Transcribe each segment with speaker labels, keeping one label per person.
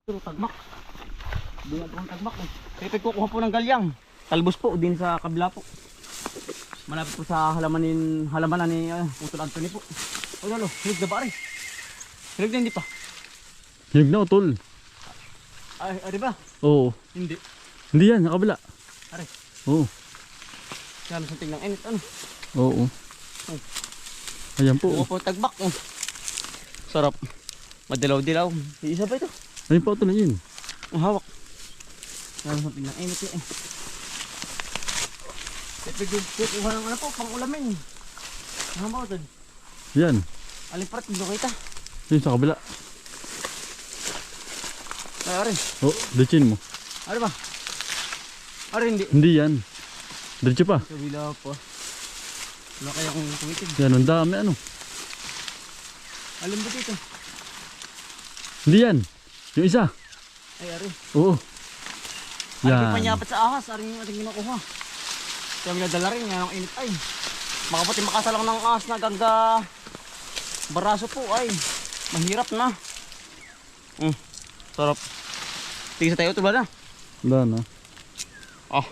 Speaker 1: Pero tagmak. Doon po ang tagmak eh. Kaya kukuha po ng galyang. Talbos po din sa kabila po. Malapit po sa halamanan ni Utol Anthony po. O lalo, hilig na ba rin? Hilig na hindi pa.
Speaker 2: Hilig na utol.
Speaker 1: Ay ba?
Speaker 2: Oo.
Speaker 1: Hindi.
Speaker 2: Hindi yan, sa kabila.
Speaker 1: Are.
Speaker 2: Oo.
Speaker 1: Kaya sa tingnan init ano.
Speaker 2: Oo. Ayan po.
Speaker 1: Kukuha po ang tagbak oh. Sarap. Madilaw-dilaw. Isa pa ito.
Speaker 2: Ayun po utol na yun.
Speaker 1: Ang hawak. Kaya sa tingnan init eh. Kukuha ng ano po, pang ulamin. Ano ba ito?
Speaker 2: Yan.
Speaker 1: Aliparat, hindi ko kita.
Speaker 2: Yun sa kabila.
Speaker 1: Ay, ari.
Speaker 2: Oh, ditchin mo.
Speaker 1: Ari ba? Ari, hindi.
Speaker 2: Hindi yan. Diretso pa.
Speaker 1: Kabila po. Wala kaya kung tumitig.
Speaker 2: Yan, ang dami ano.
Speaker 1: Alam ba dito?
Speaker 2: Hindi yan. Yung isa.
Speaker 1: Ay, ari.
Speaker 2: Oo.
Speaker 1: Ari,
Speaker 2: Yan.
Speaker 1: panyapat sa ahas. Ari yung ating kinukuha. Kaya minadala rin. Yan ang init ay. Baka pati makasalang ng ahas na gangga baraso po ay. Mahirap na. Sarap. Tingin sa tayo utol ba na?
Speaker 2: Wala na.
Speaker 1: Ah.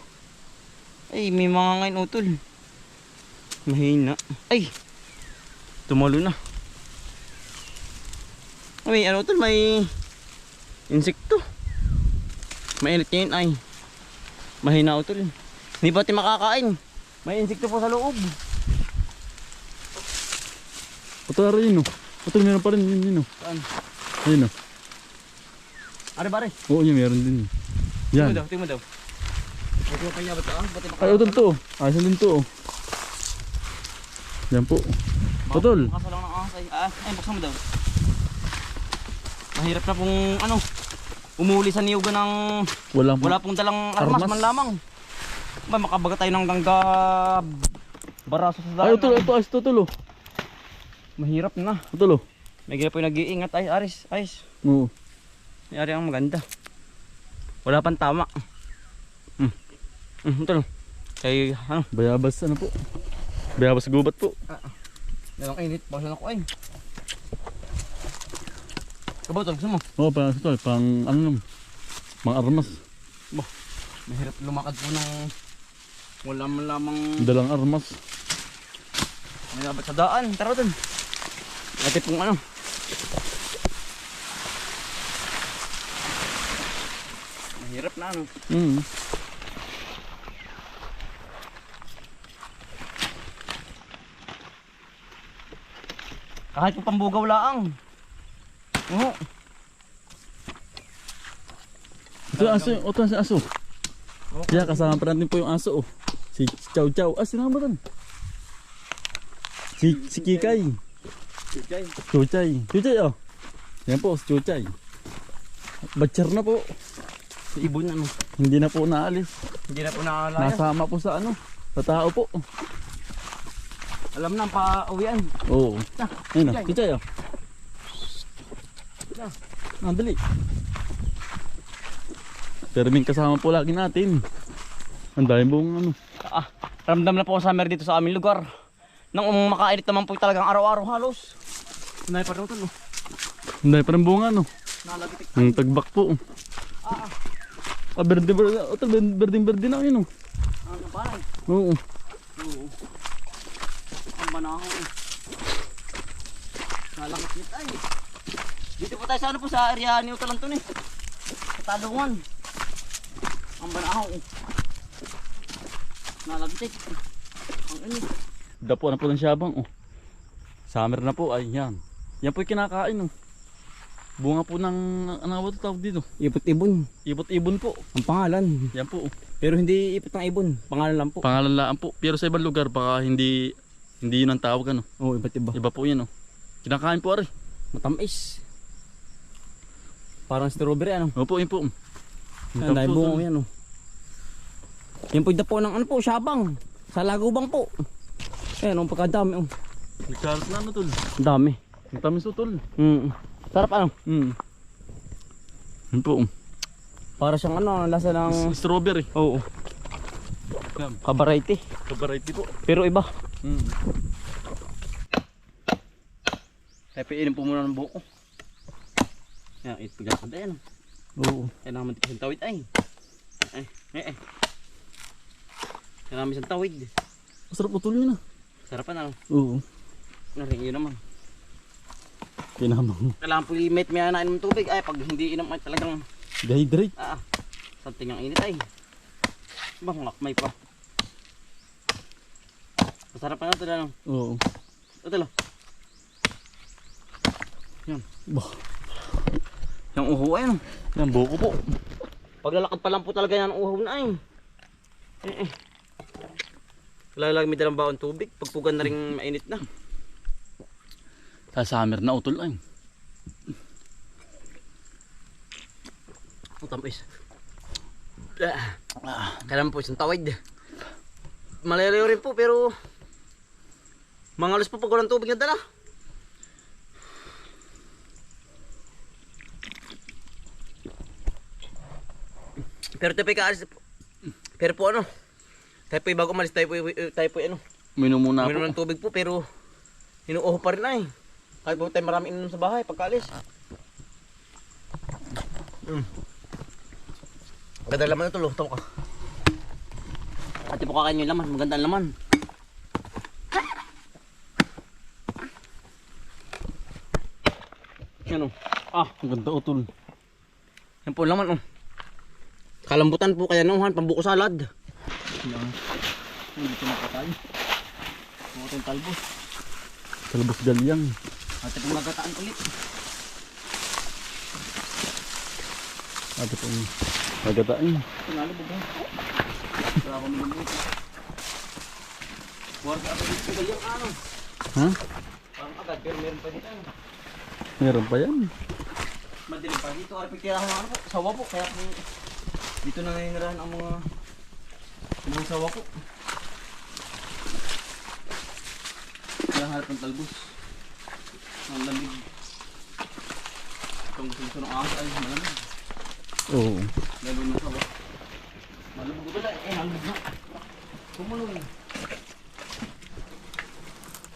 Speaker 1: Ay, may mga ngayon utol. Mahina. Ay. Tumalo na. Ay, ano utol, may insekto. Mainit ngayon ay. Mahina utol. Hindi pati makakain. May insekto po sa loob.
Speaker 2: Utol na rin, no. Utol, meron pa rin yun, no.
Speaker 1: Saan?
Speaker 2: Ayun, no.
Speaker 1: Are ba are?
Speaker 2: Oo, yun, meron din. Yan.
Speaker 1: Tingin mo daw. Ito yung kanya ba't pati
Speaker 2: Ay, utol to. Ayos din to. Yan po. Utol.
Speaker 1: Makasalang ng ahas ay. Ay, buksan mo daw. Mahirap na pong ano. Umuli sa niyugan ng wala pong dalang armas man lamang. Ba makabaga tayo ng gangga baraso sa daan.
Speaker 2: Ay, utol, ito, ayos to, utol, oh.
Speaker 1: Mahirap na.
Speaker 2: Utol, oh.
Speaker 1: May gila po yung nag-iingat ay aris, ayos.
Speaker 2: Oo.
Speaker 1: May ari ang maganda. Wala pang tama. Ito lang. Kay ano?
Speaker 2: Bayabas, ano po. Bayabas gubat po.
Speaker 1: Dalawang init. Bawsan ako ay. Kabaw tol, gusto mo?
Speaker 2: Oo, pang ito, pang ano naman. Mga armas.
Speaker 1: Mahirap lumakad po ng wala man lamang
Speaker 2: Dalang armas.
Speaker 1: may nabat sa daan. Tara dun. Ate pong ano. Mahirap na ano. Kahit po pambugaw laang. Oo.
Speaker 2: Ito aso, ito ang aso. Kaya kasama pa natin po yung aso, oh. Si Chow Chow. Sino ba tan? Si Kikay. Chuchay. Chuchay, oh. Yan po, si Chuchay. Batcher na po.
Speaker 1: Si ibon ano.
Speaker 2: Hindi na po naalis.
Speaker 1: Hindi na po nakalaya.
Speaker 2: Nasama po sa ano, sa tao po.
Speaker 1: Alam na pa uwian.
Speaker 2: Oo. Ayun na,
Speaker 1: Chuchay.
Speaker 2: Chuchay, oh. Dali. Pero may kasama po lagi natin. Ang dahil pong ano.
Speaker 1: Ramdam na po ang summer dito sa aming lugar. Nang makainit naman po talagang araw-araw halos. Hinay pa rin ito no.
Speaker 2: Ang dahil pa rin bunga, no.
Speaker 1: Nalagitik.
Speaker 2: Ang tagbak po. Berde na yun, oh.
Speaker 1: Ang kaparay.
Speaker 2: Oo.
Speaker 1: Ang banaho. Nalangit ay. Dito po tayo sa ano po sa area ni Utol Anthony. Sa Talungan. Ang banaho. Nalagitik. Ang ini.
Speaker 2: Dapo na po ng syabang, oh. Summer na po, ay yan. Yan po yung kinakain, oh. Bunga po ng, ano ba ito tawag dito?
Speaker 1: Ipot-ibon.
Speaker 2: Ibon po.
Speaker 1: Ang pangalan.
Speaker 2: Yan po, oh.
Speaker 1: Pero hindi ipot ng ibon. Pangalan lang po.
Speaker 2: Pangalan laan po. Pero sa ibang lugar, baka hindi yun ang tawag, ano.
Speaker 1: Oo, iba't iba.
Speaker 2: Iba po yan, oh. Kinakain po, ari.
Speaker 1: Matamis. Parang strawberry ano.
Speaker 2: Opo, yun po.
Speaker 1: Ang dahil bunga yan oh. Yan po yung dapo ng ano po, syabang. Sa lagubang po. Ayan, ang pagkadami oh.
Speaker 2: Nagkarat na, ano, tol.
Speaker 1: Ang dami.
Speaker 2: Ang tamis, oh, tol.
Speaker 1: Sarap ano.
Speaker 2: Yun po.
Speaker 1: Para siyang ano, lasa ng
Speaker 2: Strawberry.
Speaker 1: oo. Ka-variety.
Speaker 2: Ka-variety po.
Speaker 1: Pero iba.
Speaker 2: Kaya piinin po muna ng buko.
Speaker 1: Yan, ito ganyan. Ayan.
Speaker 2: Oo.
Speaker 1: Kaya naman isang tawid ay. Kaya naman isang tawid.
Speaker 2: Masarap utol yun ah.
Speaker 1: Sarapan na.
Speaker 2: Oo.
Speaker 1: Naring yun naman.
Speaker 2: Kinamang.
Speaker 1: Kailangan po i-mate may anain ng tubig. Ay, pag hindi inom ay talagang
Speaker 2: Dehydrate.
Speaker 1: santing ang init ay. Bangak may pa. Masarap na ito lang.
Speaker 2: Oo.
Speaker 1: Ito lang. Yan.
Speaker 2: Bah.
Speaker 1: Yung uho ay ano.
Speaker 2: Yan, buko po.
Speaker 1: Paglalakad pa lang po talaga yan ang uho na ay. Kailangan may dalang baon tubig. Pagpugan na rin mainit na.
Speaker 2: Sa summer na utol ay.
Speaker 1: Ang tamis. Kailangan po isang tawid. Malalayo rin po pero mangalos po pag walang tubig na dala. Pero tayo po kaalis. Pero po ano, tayo po bago umalis, tayo po ano,
Speaker 2: Minom muna
Speaker 1: uminom
Speaker 2: po.
Speaker 1: ng tubig po pero inuuho pa rin ay. Kahit po tayo marami inom sa bahay pagkaalis. Ganda laman ito, luto ka. Ate po kakain yung laman, maganda ang laman. Yan o.
Speaker 2: Ang ganda utol.
Speaker 1: Yan po ang laman o. Kalambutan po kaya nuhan, pambuko salad.
Speaker 2: Yan.
Speaker 1: Hindi ko makatay. Mga itong talbos.
Speaker 2: Talbos galyang.
Speaker 1: Ate po magataan ulit.
Speaker 2: Ate po magataan.
Speaker 1: Tinalo po ba? Wala ko minumbuto. Warga ako dito galyang ano.
Speaker 2: Ha?
Speaker 1: Parang agad pero meron pa dito.
Speaker 2: Meron pa yan.
Speaker 1: Madilim pa dito. Arapit kaya ako ano po, sawa po. Kaya po dito na nainirahan ang mga sawa po. Kaya harap ng talbos. Ang lamig. Itong gusto ng ahas ay malamig.
Speaker 2: Oo.
Speaker 1: Lalo na sawa. Malamig ko ba? Malamig na. Kumulong.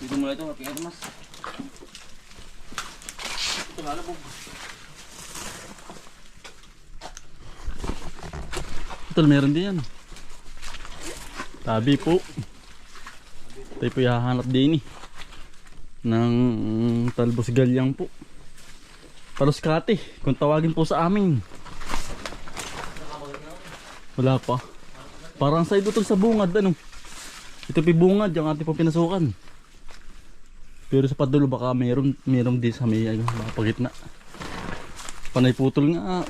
Speaker 1: Dito mula ito, hapin ito mas. Ito lalabog.
Speaker 2: Utol, meron din yan. Tabi po. Tayo po hahanap din eh. Ng talbos galyang po. Paluskate. Kung tawagin po sa amin. Wala pa. Parang sa ito sa bungad ano. Ito po bungad yung ating po pinasukan. Pero sa padulo baka meron din sa may baka pagitna. Panay putol nga.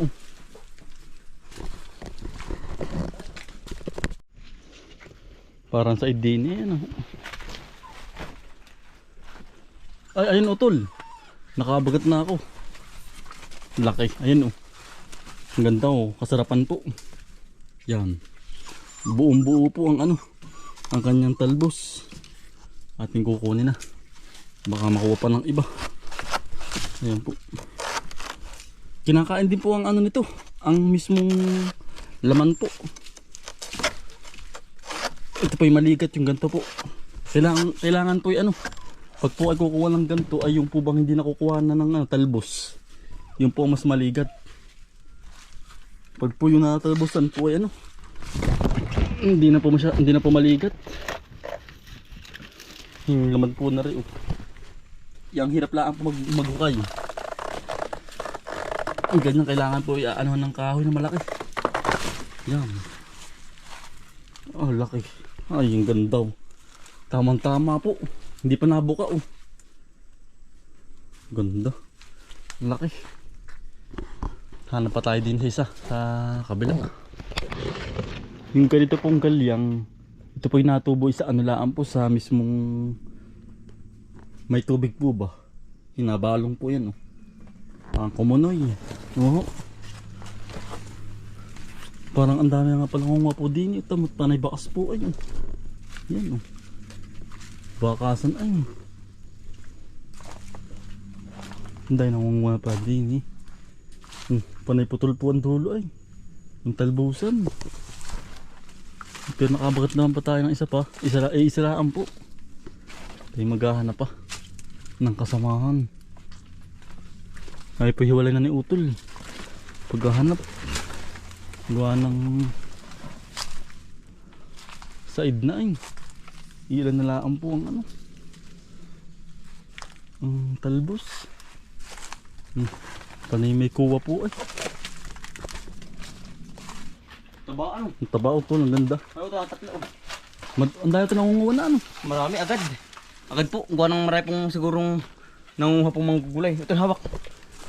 Speaker 2: Parang sa idini ano. Ay, ayun utol. Nakabagat na ako. Laki. Ayun oh. Ang ganda oh. Kasarapan po. Yan. Buong buo po ang ano. Ang kanyang talbos. Ating kukunin na. Baka makuha pa ng iba. Ayan po. Kinakain din po ang ano nito. Ang mismong laman po. Ito po yung maligat yung ganito po. Kailangan po yung ano. Pag po ay kukuha ng ganito ay yung po bang hindi nakukuha na ng talbos. Yung po mas maligat. Pag po yung natalbosan po ay ano. Hindi na po maligat. Yung laman po na rin. Yang hirap lang po maghukay. Ang ganyan kailangan po ano ng kahoy na malaki. Yan. Oh, laki. Ay, yung ganda oh. Tamang-tama po. Hindi pa nabuka oh. Ganda. Laki. Hanap pa tayo din sa isa sa kabila. Yung ganito pong galyang, ito po yung natubo sa ano laan po sa mismong may tubig po ba. Hinabalong po yan oh. Ang kumunoy. Oo. Parang ang dami nga pala ng po din. Ito panay bakas po ay. Yan oh. Bakasan ay. Hindi nangunguha pa din eh. Panay putol po ang dulo ay. Yung talbusan. Pero nakabagat naman pa tayo ng isa pa. Isaraan po. Tayo maghahanap pa ng kasamahan. Ay po hiwalay na ni utol. paghahanap. Gawa ng side na eh. Ilan na lang po ang ano. Ang talbos. Panay may kuwa po eh.
Speaker 1: Taba ano?
Speaker 2: Ang taba to, ang ganda.
Speaker 1: Ano ito, tatlo.
Speaker 2: Ang dahil ito nangunguha na ano.
Speaker 1: Marami agad. Agad po, gawa ng marami pong sigurong nangunguha pong manggugulay. Ito hawak.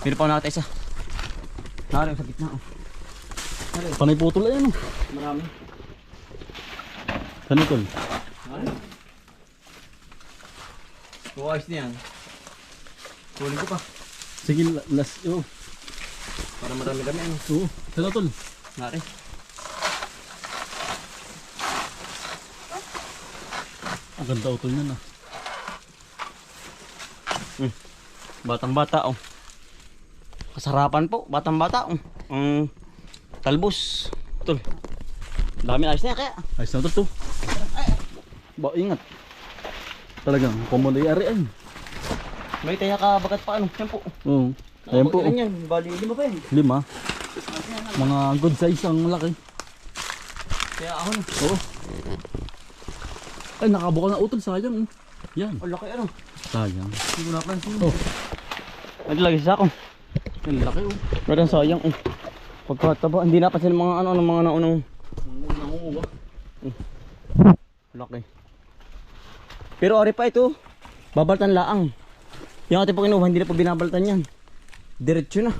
Speaker 1: Meron pa nakita isa. Nari sa gitna. Oh. Nari.
Speaker 2: Panay putol ay ano.
Speaker 1: Marami.
Speaker 2: Saan ito?
Speaker 1: Nari. So ayos na yan. Kunin ko pa.
Speaker 2: Sige, last. Oh.
Speaker 1: Para marami-rami ano.
Speaker 2: Oo. Saan ito?
Speaker 1: Nari.
Speaker 2: Ang ganda utol niyan ah.
Speaker 1: Batang bata oh. Kasarapan po, batang bata oh. Ang talbos. Tol. Dami ayos na kaya.
Speaker 2: Ayos na ito. Ba, ingat. Talagang komodo ari ay.
Speaker 1: May taya ka bagat pa ano. Yan po.
Speaker 2: Oo. Ayan po.
Speaker 1: Ilan yan? Bali 5 pa yan.
Speaker 2: 5. Mga good size ang laki.
Speaker 1: Kaya ako na.
Speaker 2: Oo. Ay, nakabuka na utol. Sayang. Yan.
Speaker 1: Oh, laki ano.
Speaker 2: Sayang.
Speaker 1: Hindi ko napansin.
Speaker 2: Oh.
Speaker 1: Naglagay sa ako.
Speaker 2: Ang laki oh.
Speaker 1: Pero sayang oh. Pagkataba, hindi napansin ng mga ano ng mga naunang
Speaker 2: Nangunguha.
Speaker 1: laki. Pero ari pa ito. Babaltan laang. Yung ating po kinuha, hindi na po binabaltan yan. Diretso na.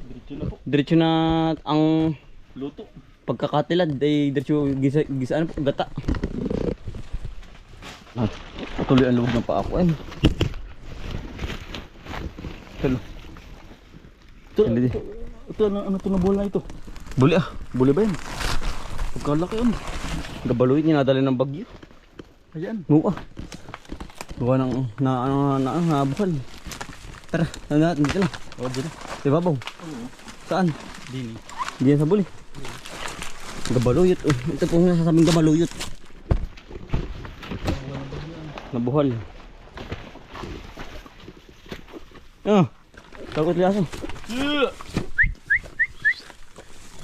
Speaker 2: Diretso na po.
Speaker 1: Diretso na ang
Speaker 2: Luto.
Speaker 1: pagkakatilad ay diretso gisaan po gata. Tuloy ang luwag ng paa ko. Ano? Hello.
Speaker 2: Ito,
Speaker 1: Hindi.
Speaker 2: ito, ano ito na bola ito?
Speaker 1: Buli ah.
Speaker 2: Buli ba yan? Pagkalaki yun.
Speaker 1: Gabaluin niya nadali ng bagyo.
Speaker 2: Ayan.
Speaker 1: Buka. Buka ng nabuhal. Tara, natin dito lang.
Speaker 2: O, dito.
Speaker 1: Sa ibabaw. Saan?
Speaker 2: Dini.
Speaker 1: Diyan sa buli. Gabaluyot. Oh, ito po yung nasasabing gabaluyot. Nabuhal. Ah, takot liaso.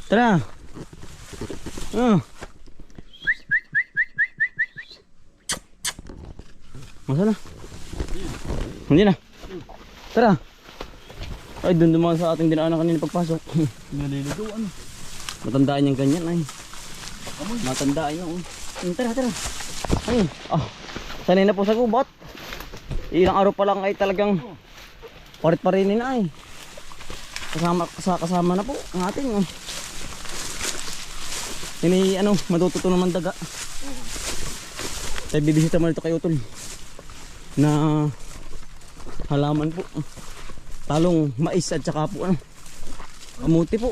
Speaker 1: Tara. Ah. Masa na? Hindi na. Tara. Ay, doon dumaan sa ating dinaanan kanina pagpasok.
Speaker 2: Naliligaw ano?
Speaker 1: Matandaan yung ganyan ay. Matandaan yung. Tara, tara. Ay, sanay na po sa gubat. Ilang araw pa lang ay talagang parit-parinin na ay. Kasama na po ang ating. Ini ano, matututo naman daga. Tayo bibisita mo nito kay Utol. Na halaman po. Talong mais at saka po ano. Kamuti po.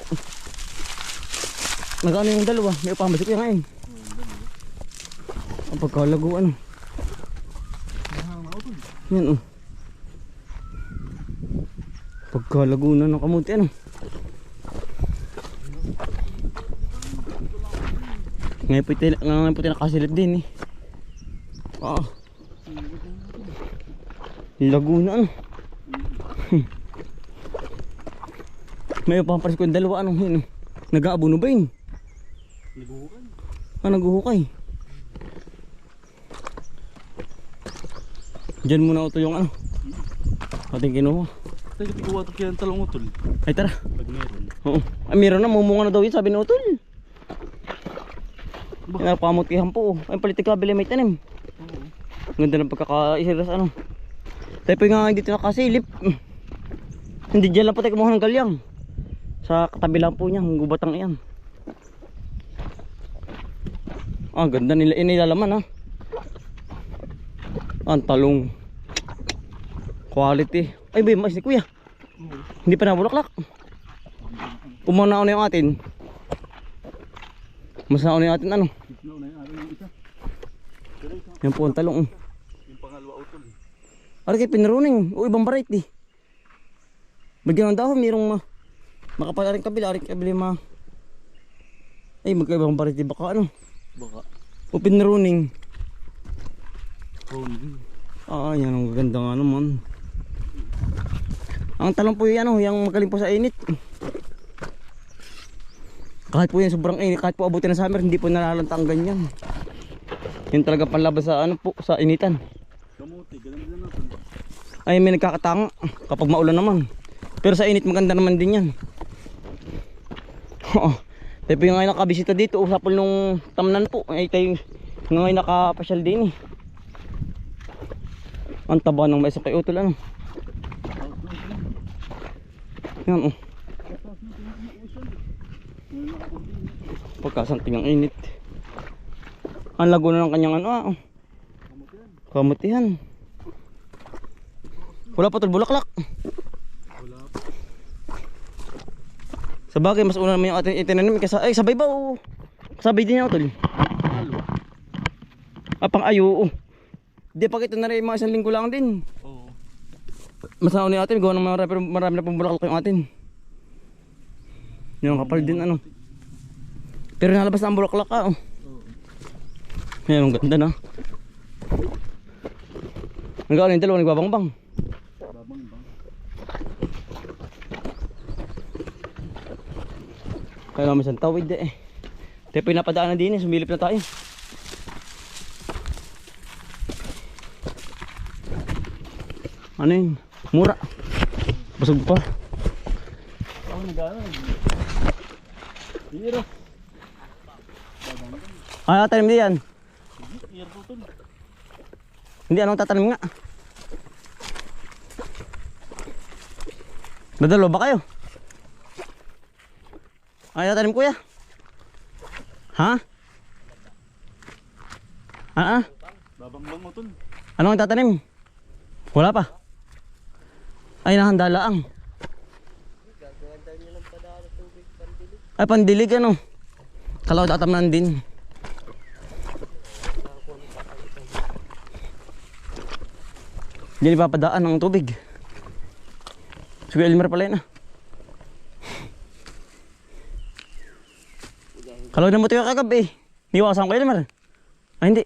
Speaker 1: Nagano yung dalawa, may upamasok yan ngayon. Ang pagkalago ano. Yan oh. Pagkalago na ng kamuti ano. Ngayon po nakasilip din eh. Laguna ano. May upamparis ko yung dalawa ano. Nag-aabuno ba yun?
Speaker 2: Naguhukay.
Speaker 1: Naguhukay. Diyan muna ito yung ano. Ating kinuha.
Speaker 2: Tayo tikuha ito kaya ang talong utol.
Speaker 1: Ay tara.
Speaker 2: Pag meron.
Speaker 1: Oo. Ay meron na, mumunga na daw yun sabi ni Utol. Napamutihan po. Ay palitik kabili may tanim. Ganda ng pagkakaisiras ano. Tayo po nga dito nakasilip. Hindi dyan lang po tayo kumuha ng galyang. Sa katabi lang po niya, ang gubatang iyan. Ganda nila inilalaman ha. Ang talong. Quality. Ay ba, mais ni kuya. Hindi pa nabulaklak. Umanaon na yung atin. Masaon na yung atin ano. Yan po ang talong.
Speaker 2: Yung pangalawa utol.
Speaker 1: Ari kay pinaruning. O ibang variety. Bagyan ng dahon, mayroong makapal rin kabila. Ari kabili ay magkaibang variety baka ano.
Speaker 2: Baka.
Speaker 1: O pinaruning.
Speaker 2: Ronin.
Speaker 1: Yan ang gaganda nga naman. Ang talong po yan yung magaling po sa init. Kahit po yan sobrang init, kahit po abutin ng summer, hindi po nalalanta ang ganyan. Yun talaga panlaban sa ano po, sa initan.
Speaker 2: Kamuti, ganun din natin.
Speaker 1: Ay may nagkakatanga kapag maulan naman. Pero sa init maganda naman din yan. Oo. Tayo po yung ngayon nakabisita dito, usapol nung tamnan po. Ay tayo ngayon nakapasyal din eh. Ang taba ng mais kay utol ano. Yan oh. Pagkasanting ang init. Ang lago na ng kanyang ano ah. Kamutihan. Wala pa tol bulaklak.
Speaker 2: Wala.
Speaker 1: Sa bagay mas una naman yung ating itinanim kasi ay sabay ba oh. Sabay din yan tol.
Speaker 2: Halo.
Speaker 1: Pang ayo oh. Di pa kita na rin mga 1 linggo lang din.
Speaker 2: Oo.
Speaker 1: Mas nauna natin gawa ng marami, pero marami na pong bulaklak yung atin. Yung kapal din ano. Pero nalabas na ang bulaklak ah oh. Yan ang ganda na. Ang gawin yung dalawa nagbabangbang.
Speaker 2: Babang-bang.
Speaker 1: Kaya naman isang tawid eh. Tayo pinapadaanan din eh, sumilip na tayo. Ano yun? Mura. Busog pa.
Speaker 2: Ako nag-aaral. Hiro.
Speaker 1: Ano tanim din yan?
Speaker 2: Hiro tutol.
Speaker 1: Hindi, anong tatanim nga? Dadalo ba kayo? Ay, tatanim kuya? Ha?
Speaker 2: Babang-bang mo tol.
Speaker 1: Anong tatanim? Wala pa. Ay, nahanda laang. Ay, pandilig ano. Kalaw tatamnan din. Hindi papadaan ng tubig. Sige, Elmer pala yun ah. Kalaw na mo tayo kagabi. Niwasan ko Elmer. Ay, hindi.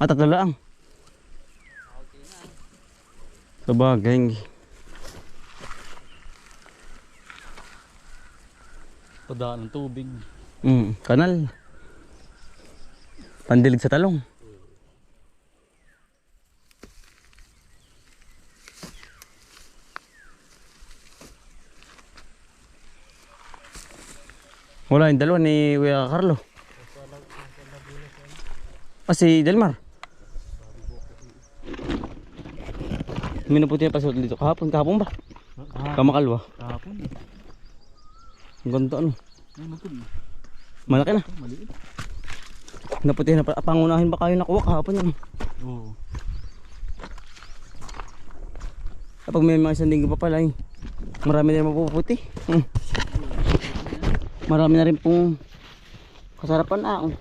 Speaker 1: Tatlo lang. Sabagay.
Speaker 2: Padaan ng tubig.
Speaker 1: Kanal. Pandilig sa talong. Wala yung dalawa ni Kuya Carlo. Si Delmar. Minuputi na pasok dito kahapon ba? Kamakalwa.
Speaker 2: Kahapon.
Speaker 1: Ang ganda ano.
Speaker 2: Ano tol?
Speaker 1: Malaki na.
Speaker 2: Maliit.
Speaker 1: Naputi na pangunahin ba kayo nakuha kahapon ano?
Speaker 2: Oo.
Speaker 1: Kapag may mga 1 linggo pa pala eh. Marami na rin mapuputi. Marami na rin pong kasarapan na oh.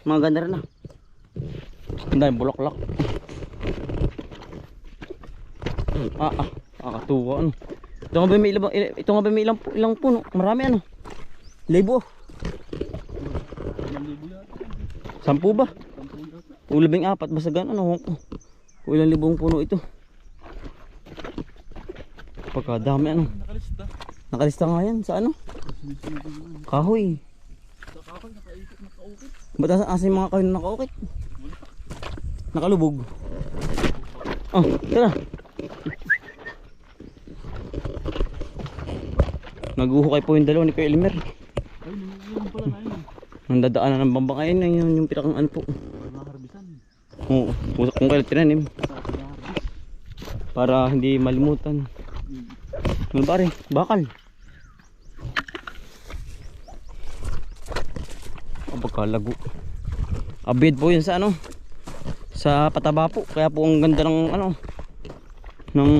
Speaker 1: Mga ganda rin na. Ang dahil bulaklak. Nakakatuwa ano. Ito nga ba may ilang puno? Marami ano. Libo. 10 ba? O 14 basta gano'n ano. Kung ilang libong puno ito. Pagkadami ano.
Speaker 2: Nakalista.
Speaker 1: Nakalista nga yan sa ano? Kahoy.
Speaker 2: Sa kahoy nakaikot nakaukit.
Speaker 1: Ba't asa yung mga kahoy na nakaukit? Nakalubog. Oh, tara. Naguhukay po yung dalawa ni Kuya Elmer.
Speaker 2: Ay, nung pala na yun.
Speaker 1: Ang dadaanan ng bambang ayun na yun yung pinakang ano po.
Speaker 2: Mga harbisan.
Speaker 1: Oo, kung kailan tinanim.
Speaker 2: Sa harbis.
Speaker 1: Para hindi malimutan. Ano ba rin? Bakal. Ang pagkalago. Abid po yun sa ano. Sa pataba po. Kaya po ang ganda ng ano. Ng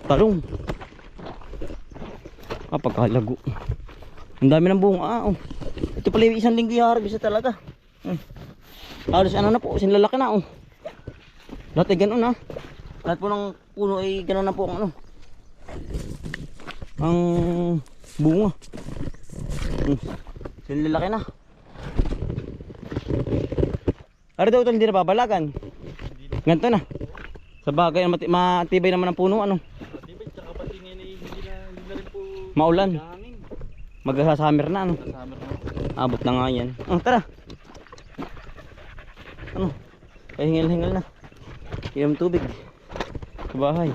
Speaker 1: talong. Pagkalago. Ang dami ng bunga. Oh. Ito pala yung 1 linggo yung harvest talaga. Halos ano na po. Sinlalaki na. Oh. Lahat ay ganun ha. Lahat po ng puno ay ganun na po ang ano. Ang bunga. Sinlalaki na. Ano daw ito hindi na babalagan? Ganito na. Sa bagay, matibay naman ang puno, ano?
Speaker 2: Matibay, tsaka pati ngayon eh, hindi na rin po
Speaker 1: Maulan.
Speaker 2: hangin.
Speaker 1: Magsa-summer na, ano?
Speaker 2: Kasama na.
Speaker 1: Abot na nga yan. Tara. Ano? Pahingal-hingal na. Inom tubig. Sa bahay.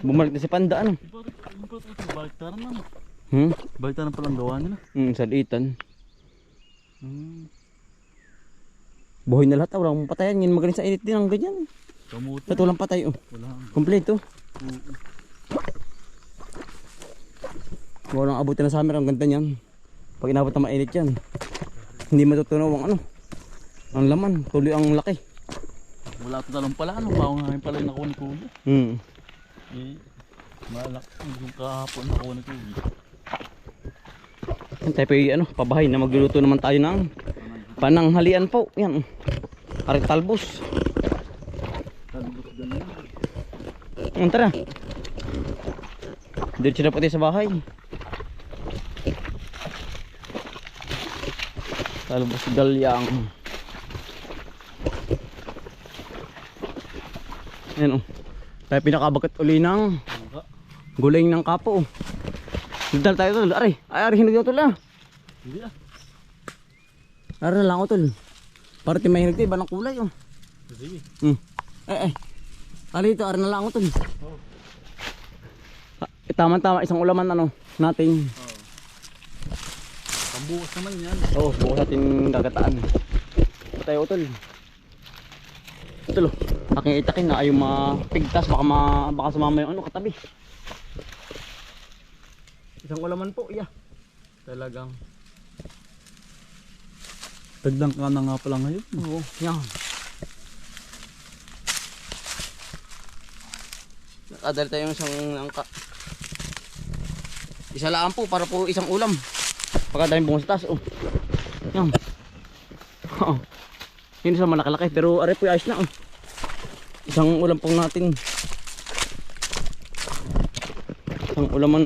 Speaker 1: Bumalik na si Panda, ano?
Speaker 2: Baliktaran na. Baliktaran palang gawa nila.
Speaker 1: Salitan.
Speaker 2: Hmm.
Speaker 1: Buhay na lahat, walang patayan. Yan magaling sa init din ang ganyan.
Speaker 2: Kamuti.
Speaker 1: At walang patay, oh.
Speaker 2: Wala.
Speaker 1: Kompleto. Walang abutin na summer, ang ganda niyan. Pag inabot na mainit yan, hindi matutunaw ang ano, ang laman, tuloy ang laki.
Speaker 2: Wala ito talong pala, ano? Pawang hangin pala yung nakuha ni Kuya. Eh, malak yung kahapon nakuha ni Kuya.
Speaker 1: Yan tayo pa ano, pabahay na magluluto naman tayo ng pananghalian po. Yan. Aring talbos.
Speaker 2: Talbos ganyan.
Speaker 1: Tara. Diretso na po tayo sa bahay. Talbos galyang. Yan oh. Tayo pinakabagat uli ng guling ng kapo. Dal tayo tol. Aray, ay hinog na tol ah.
Speaker 2: Hindi ah.
Speaker 1: Aray na lang tol. Para ti mahinog tayo, banang kulay oh.
Speaker 2: Sige.
Speaker 1: Aray ito, aray na lang tol. Tama-tama isang ulaman ano natin.
Speaker 2: Pambukas naman yan.
Speaker 1: Oo, bukas natin gagataan. Ito tayo utol. Utol, aking itakin na ayaw mapigtas. Baka sumama yung ano katabi. Isang ulaman po, iya. Talagang.
Speaker 2: Tagdang ka na nga pala ngayon.
Speaker 1: Oo, yan. Nakadali tayo ng isang langka. Isa lang po para po isang ulam. Pagkadaling bunga sa taas. Oh. Yan. Oo. Hindi sa malaki-laki pero are po ayos na. Oh. Isang ulam pong natin. Isang ulaman.